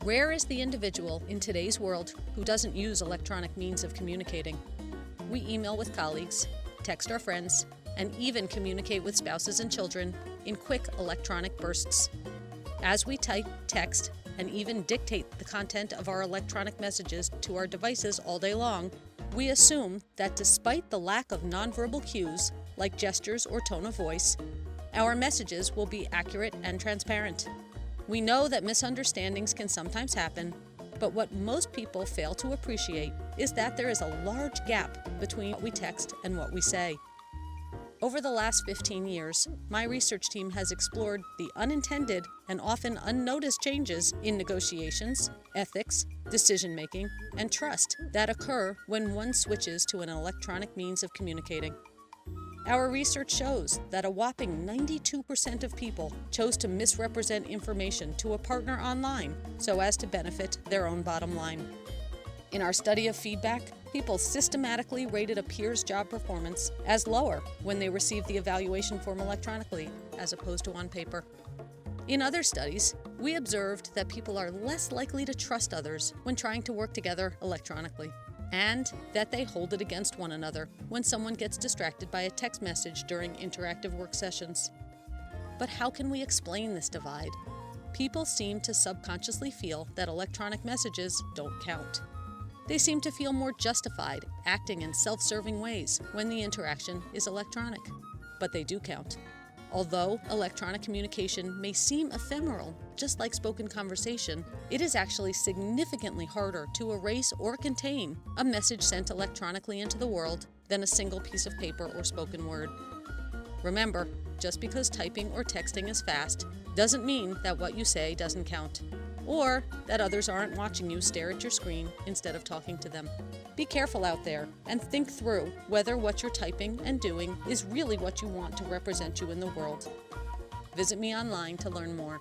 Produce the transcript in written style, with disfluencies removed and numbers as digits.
Rare is the individual in today's world who doesn't use electronic means of communicating. We email with colleagues, text our friends, and even communicate with spouses and children in quick electronic bursts. As we type, text, and even dictate the content of our electronic messages to our devices all day long, we assume that despite the lack of nonverbal cues, like gestures or tone of voice, our messages will be accurate and transparent. We know that misunderstandings can sometimes happen, but what most people fail to appreciate is that there is a large gap between what we text and what we say. Over the last 15 years, my research team has explored the unintended and often unnoticed changes in negotiations, ethics, decision-making, and trust that occur when one switches to an electronic means of communicating. Our research shows that a whopping 92% of people chose to misrepresent information to a partner online so as to benefit their own bottom line. In our study of feedback, people systematically rated a peer's job performance as lower when they received the evaluation form electronically as opposed to on paper. In other studies, we observed that people are less likely to trust others when trying to work together electronically, and that they hold it against one another when someone gets distracted by a text message during interactive work sessions. But how can we explain this divide? People seem to subconsciously feel that electronic messages don't count. They seem to feel more justified acting in self-serving ways when the interaction is electronic. But they do count. Although electronic communication may seem ephemeral, just like spoken conversation, it is actually significantly harder to erase or contain a message sent electronically into the world than a single piece of paper or spoken word. Remember, just because typing or texting is fast doesn't mean that what you say doesn't count, or that others aren't watching you stare at your screen instead of talking to them. Be careful out there and think through whether what you're typing and doing is really what you want to represent you in the world. Visit me online to learn more.